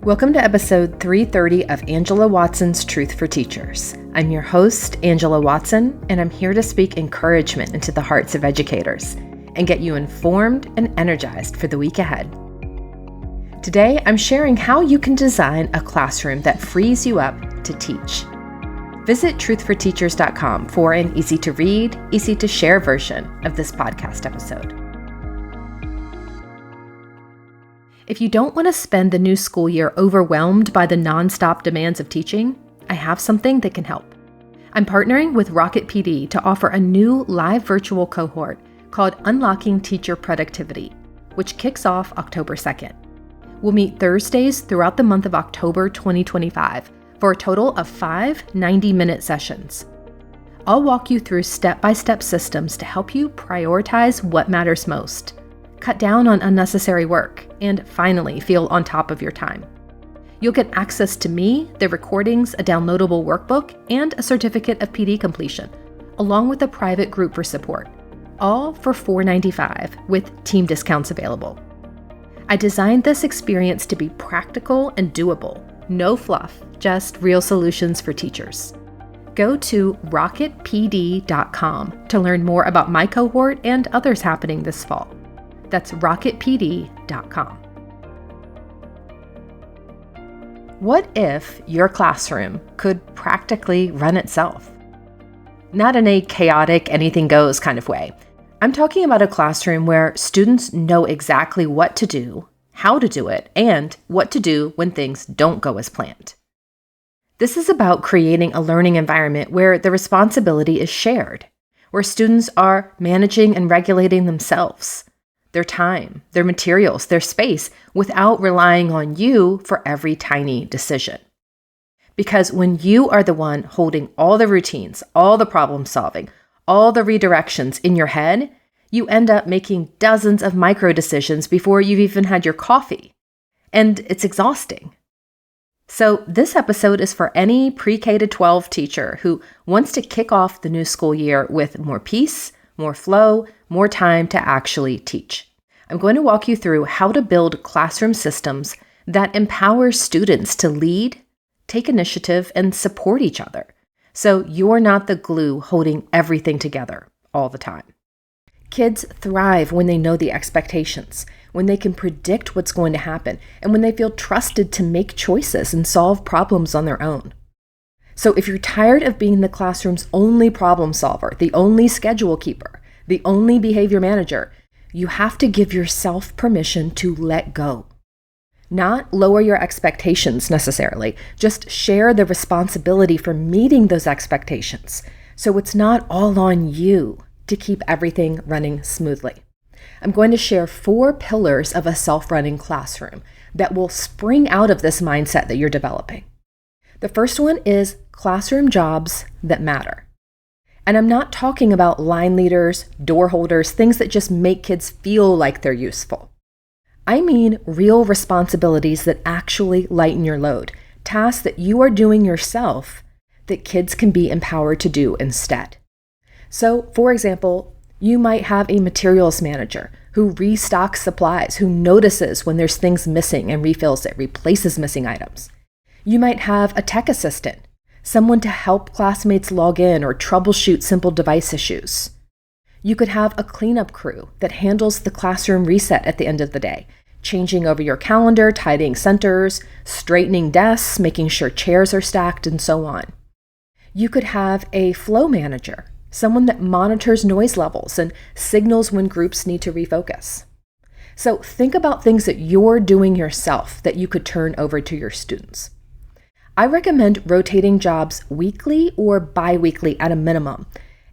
Welcome to episode 330 of Angela Watson's Truth for Teachers. I'm your host, Angela Watson, and I'm here to speak encouragement into the hearts of educators and get you informed and energized for the week ahead. Today, I'm sharing how you can design a classroom that frees you up to teach. Visit truthforteachers.com for an easy-to-read, easy-to-share version of this podcast episode. If you don't want to spend the new school year overwhelmed by the nonstop demands of teaching, I have something that can help. I'm partnering with Rocket PD to offer a new live virtual cohort called Unlocking Teacher Productivity, which kicks off October 2nd. We'll meet Thursdays throughout the month of October 2025 for a total of 5 90-minute sessions. I'll walk you through step-by-step systems to help you prioritize what matters most, cut down on unnecessary work, and finally feel on top of your time. You'll get access to me, the recordings, a downloadable workbook, and a certificate of PD completion, along with a private group for support, all for $4.95 with team discounts available. I designed this experience to be practical and doable, no fluff, just real solutions for teachers. Go to rocketpd.com to learn more about my cohort and others happening this fall. That's rocketpd.com. What if your classroom could practically run itself? Not in a chaotic, anything goes kind of way. I'm talking about a classroom where students know exactly what to do, how to do it, and what to do when things don't go as planned. This is about creating a learning environment where the responsibility is shared, where students are managing and regulating themselves, their time, their materials, their space, without relying on you for every tiny decision. Because when you are the one holding all the routines, all the problem solving, all the redirections in your head, you end up making dozens of micro decisions before you've even had your coffee. And it's exhausting. So this episode is for any pre-K to 12 teacher who wants to kick off the new school year with more peace, more flow, more time to actually teach. I'm going to walk you through how to build classroom systems that empower students to lead, take initiative, and support each other, so you're not the glue holding everything together all the time. Kids thrive when they know the expectations, when they can predict what's going to happen, and when they feel trusted to make choices and solve problems on their own. So if you're tired of being the classroom's only problem solver, the only schedule keeper, the only behavior manager, you have to give yourself permission to let go. Not lower your expectations necessarily, just share the responsibility for meeting those expectations, so it's not all on you to keep everything running smoothly. I'm going to share 4 pillars of a self-running classroom that will spring out of this mindset that you're developing. The first one is classroom jobs that matter. And I'm not talking about line leaders, door holders, things that just make kids feel like they're useful. I mean real responsibilities that actually lighten your load, tasks that you are doing yourself that kids can be empowered to do instead. So, for example, you might have a materials manager who restocks supplies, who notices when there's things missing and refills it, replaces missing items. You might have a tech assistant, someone to help classmates log in or troubleshoot simple device issues. You could have a cleanup crew that handles the classroom reset at the end of the day, changing over your calendar, tidying centers, straightening desks, making sure chairs are stacked, and so on. You could have a flow manager, someone that monitors noise levels and signals when groups need to refocus. So think about things that you're doing yourself that you could turn over to your students. I recommend rotating jobs weekly or bi-weekly at a minimum,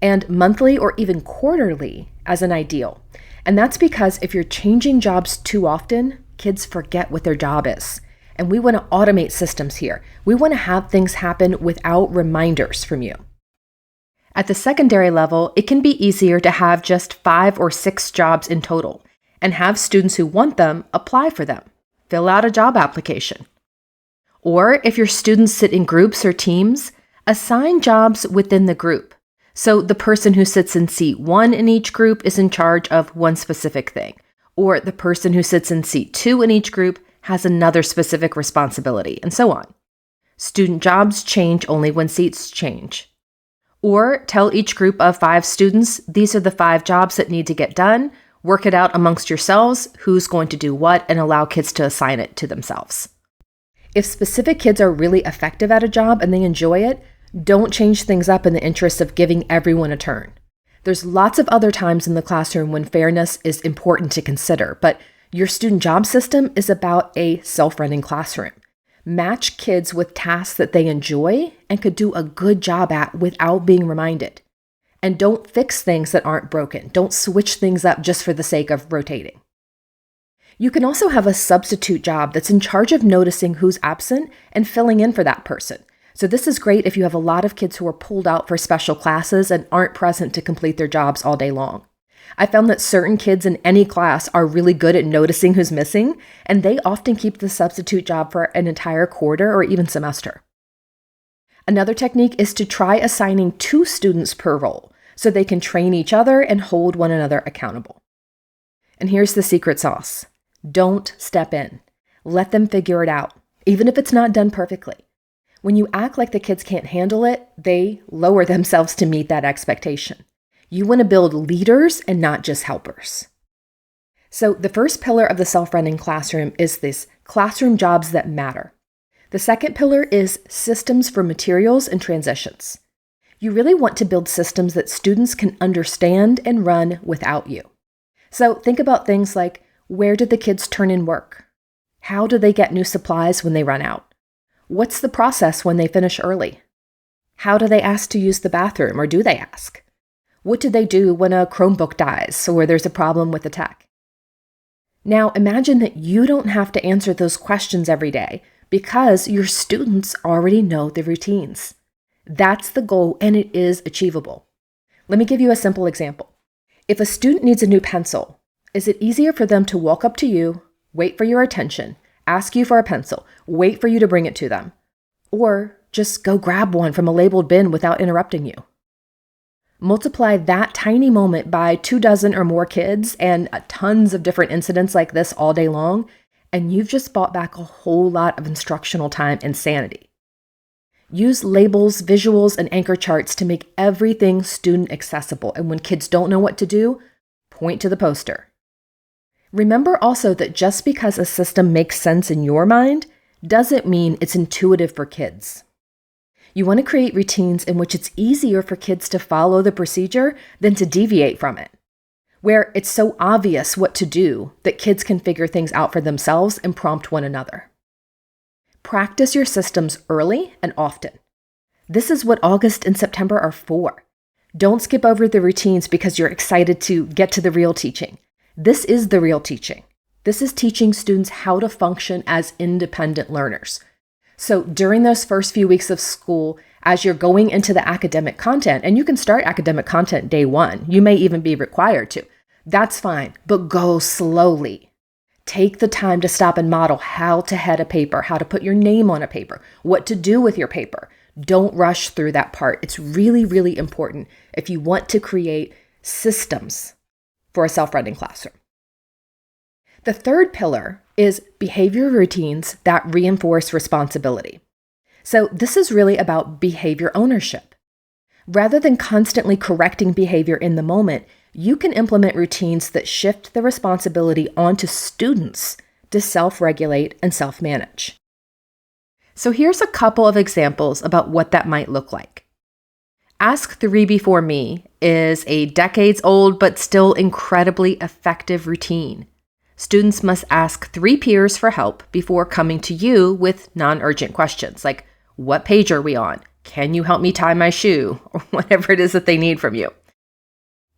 and monthly or even quarterly as an ideal. And that's because if you're changing jobs too often, kids forget what their job is. And we want to automate systems here. We want to have things happen without reminders from you. At the secondary level, it can be easier to have just 5 or 6 jobs in total and have students who want them apply for them, fill out a job application. Or if your students sit in groups or teams, assign jobs within the group. So the person who sits in seat 1 in each group is in charge of one specific thing, or the person who sits in seat 2 in each group has another specific responsibility, and so on. Student jobs change only when seats change. Or tell each group of 5 students, these are the 5 jobs that need to get done. Work it out amongst yourselves, who's going to do what, and allow kids to assign it to themselves. If specific kids are really effective at a job and they enjoy it, don't change things up in the interest of giving everyone a turn. There's lots of other times in the classroom when fairness is important to consider, but your student job system is about a self-running classroom. Match kids with tasks that they enjoy and could do a good job at without being reminded. And don't fix things that aren't broken. Don't switch things up just for the sake of rotating. You can also have a substitute job that's in charge of noticing who's absent and filling in for that person. So this is great if you have a lot of kids who are pulled out for special classes and aren't present to complete their jobs all day long. I found that certain kids in any class are really good at noticing who's missing, and they often keep the substitute job for an entire quarter or even semester. Another technique is to try assigning 2 students per role so they can train each other and hold one another accountable. And here's the secret sauce. Don't step in. Let them figure it out, even if it's not done perfectly. When you act like the kids can't handle it, they lower themselves to meet that expectation. You want to build leaders and not just helpers. So the first pillar of the self-running classroom is this classroom jobs that matter. The second pillar is systems for materials and transitions. You really want to build systems that students can understand and run without you. So think about things like, where did the kids turn in work? How do they get new supplies when they run out? What's the process when they finish early? How do they ask to use the bathroom, or do they ask? What do they do when a Chromebook dies or there's a problem with the tech? Now imagine that you don't have to answer those questions every day because your students already know the routines. That's the goal, and it is achievable. Let me give you a simple example. If a student needs a new pencil, is it easier for them to walk up to you, wait for your attention, ask you for a pencil, wait for you to bring it to them, or just go grab one from a labeled bin without interrupting you? Multiply that tiny moment by 24 or more kids and tons of different incidents like this all day long, and you've just bought back a whole lot of instructional time and sanity. Use labels, visuals, and anchor charts to make everything student accessible, and when kids don't know what to do, point to the poster. Remember also that just because a system makes sense in your mind doesn't mean it's intuitive for kids. You want to create routines in which it's easier for kids to follow the procedure than to deviate from it, where it's so obvious what to do that kids can figure things out for themselves and prompt one another. Practice your systems early and often. This is what August and September are for. Don't skip over the routines because you're excited to get to the real teaching. This is the real teaching. This is teaching students how to function as independent learners. So during those first few weeks of school, as you're going into the academic content, and you can start academic content day 1, you may even be required to. That's fine, but go slowly. Take the time to stop and model how to head a paper, how to put your name on a paper, what to do with your paper. Don't rush through that part. It's really, really important if you want to create systems for a self-running classroom. The third pillar is behavior routines that reinforce responsibility. So this is really about behavior ownership. Rather than constantly correcting behavior in the moment, you can implement routines that shift the responsibility onto students to self-regulate and self-manage. So here's a couple of examples about what that might look like. Ask 3 Before Me is a decades-old but still incredibly effective routine. Students must ask 3 peers for help before coming to you with non-urgent questions like, what page are we on? Can you help me tie my shoe? Or whatever it is that they need from you.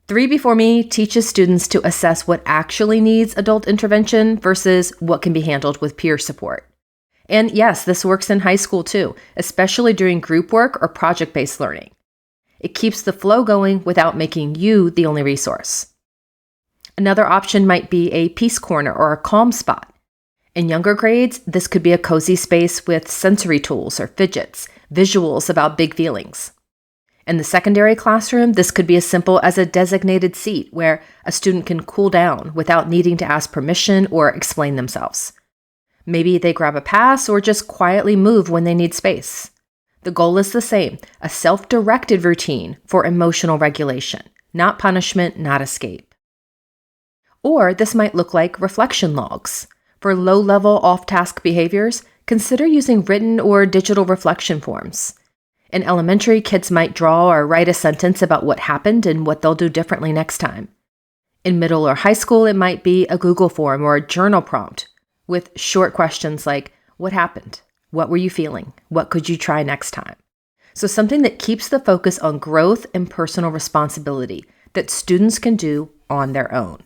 3 Before Me teaches students to assess what actually needs adult intervention versus what can be handled with peer support. And yes, this works in high school too, especially during group work or project-based learning. It keeps the flow going without making you the only resource. Another option might be a peace corner or a calm spot. In younger grades, this could be a cozy space with sensory tools or fidgets, visuals about big feelings. In the secondary classroom, this could be as simple as a designated seat where a student can cool down without needing to ask permission or explain themselves. Maybe they grab a pass or just quietly move when they need space. The goal is the same, a self-directed routine for emotional regulation, not punishment, not escape. Or this might look like reflection logs. For low-level off-task behaviors, consider using written or digital reflection forms. In elementary, kids might draw or write a sentence about what happened and what they'll do differently next time. In middle or high school, it might be a Google form or a journal prompt with short questions like, what happened? What were you feeling? What could you try next time? So something that keeps the focus on growth and personal responsibility that students can do on their own.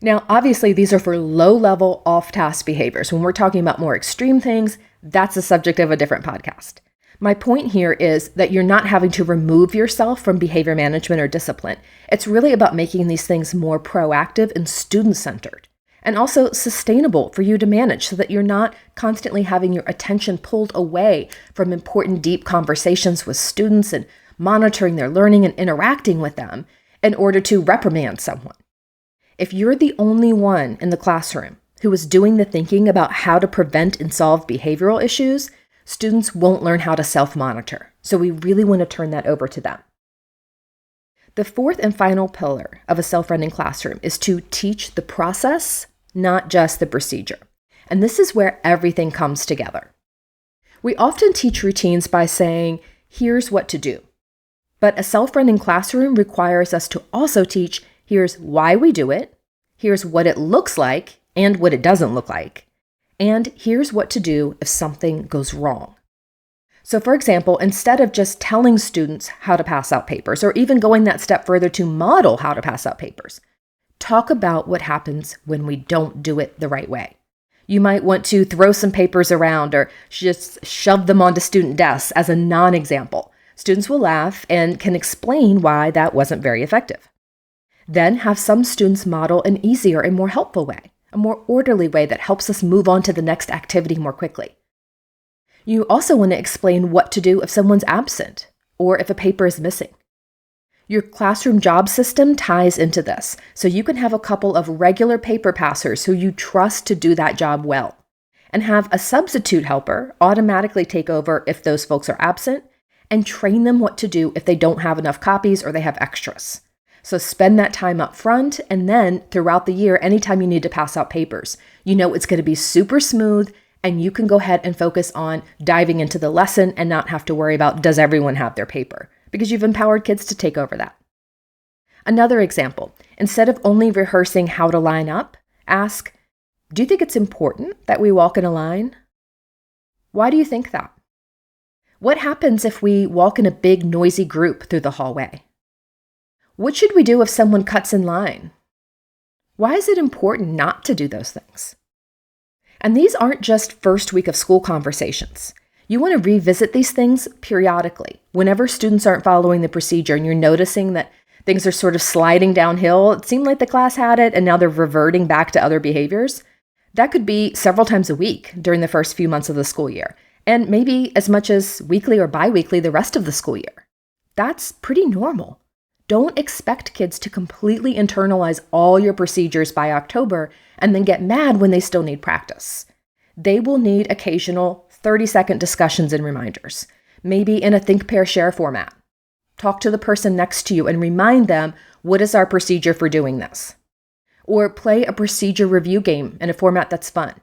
Now, obviously, these are for low-level off-task behaviors. When we're talking about more extreme things, that's the subject of a different podcast. My point here is that you're not having to remove yourself from behavior management or discipline. It's really about making these things more proactive and student-centered, and also sustainable for you to manage so that you're not constantly having your attention pulled away from important, deep conversations with students and monitoring their learning and interacting with them in order to reprimand someone. If you're the only one in the classroom who is doing the thinking about how to prevent and solve behavioral issues, students won't learn how to self-monitor. So we really want to turn that over to them. The fourth and final pillar of a self-running classroom is to teach the process, not just the procedure. And this is where everything comes together. We often teach routines by saying, here's what to do. But a self-running classroom requires us to also teach, here's why we do it, here's what it looks like and what it doesn't look like, and here's what to do if something goes wrong. So for example, instead of just telling students how to pass out papers, or even going that step further to model how to pass out papers, talk about what happens when we don't do it the right way. You might want to throw some papers around or just shove them onto student desks as a non-example. Students will laugh and can explain why that wasn't very effective. Then have some students model an easier and more helpful way, a more orderly way that helps us move on to the next activity more quickly. You also want to explain what to do if someone's absent or if a paper is missing. Your classroom job system ties into this, so you can have a couple of regular paper passers who you trust to do that job well, and have a substitute helper automatically take over if those folks are absent, and train them what to do if they don't have enough copies or they have extras. So spend that time up front, and then throughout the year, anytime you need to pass out papers, you know it's going to be super smooth, and you can go ahead and focus on diving into the lesson and not have to worry about, does everyone have their paper? Because you've empowered kids to take over that. Another example, instead of only rehearsing how to line up, ask, do you think it's important that we walk in a line? Why do you think that? What happens if we walk in a big, noisy group through the hallway? What should we do if someone cuts in line? Why is it important not to do those things? And these aren't just first week of school conversations. You want to revisit these things periodically. Whenever students aren't following the procedure and you're noticing that things are sort of sliding downhill, it seemed like the class had it and now they're reverting back to other behaviors. That could be several times a week during the first few months of the school year, and maybe as much as weekly or biweekly the rest of the school year. That's pretty normal. Don't expect kids to completely internalize all your procedures by October and then get mad when they still need practice. They will need occasional 30-second discussions and reminders, maybe in a think, pair, share format. Talk to the person next to you and remind them, what is our procedure for doing this? Or play a procedure review game in a format that's fun.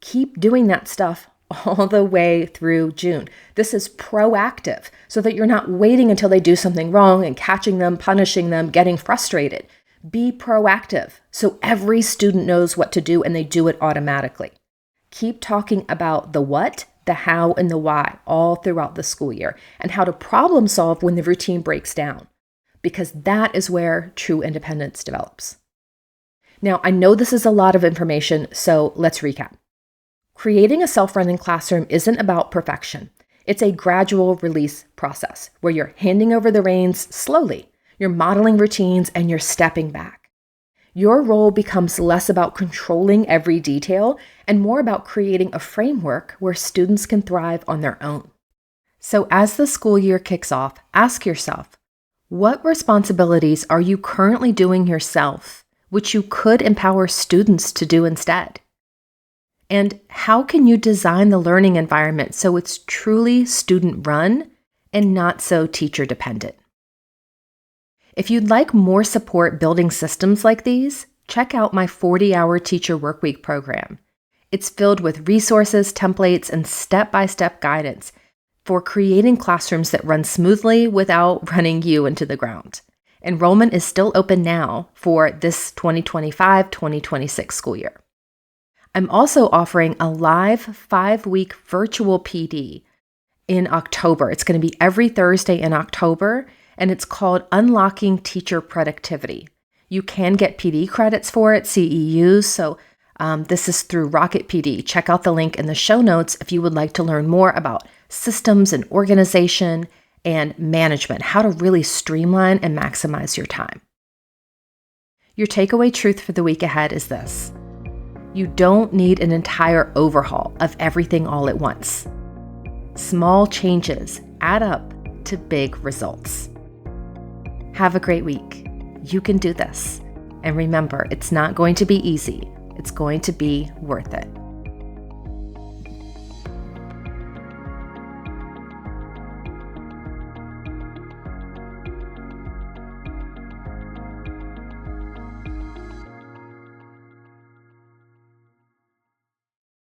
Keep doing that stuff all the way through June. This is proactive so that you're not waiting until they do something wrong and catching them, punishing them, getting frustrated. Be proactive so every student knows what to do and they do it automatically. Keep talking about the what, the how, and the why all throughout the school year, and how to problem solve when the routine breaks down, because that is where true independence develops. Now, I know this is a lot of information, so let's recap. Creating a self-running classroom isn't about perfection. It's a gradual release process where you're handing over the reins slowly, you're modeling routines, and you're stepping back. Your role becomes less about controlling every detail and more about creating a framework where students can thrive on their own. So as the school year kicks off, ask yourself, what responsibilities are you currently doing yourself, which you could empower students to do instead? And how can you design the learning environment so it's truly student-run and not so teacher-dependent? If you'd like more support building systems like these, check out my 40-hour Teacher Workweek program. It's filled with resources, templates, and step-by-step guidance for creating classrooms that run smoothly without running you into the ground. Enrollment is still open now for this 2025-2026 school year. I'm also offering a live 5-week virtual PD in October. It's going to be every Thursday in October, and it's called Unlocking Teacher Productivity. You can get PD credits for it, CEUs, so this is through Rocket PD. Check out the link in the show notes if you would like to learn more about systems and organization and management, how to really streamline and maximize your time. Your takeaway truth for the week ahead is this: you don't need an entire overhaul of everything all at once. Small changes add up to big results. Have a great week. You can do this. And remember, it's not going to be easy. It's going to be worth it.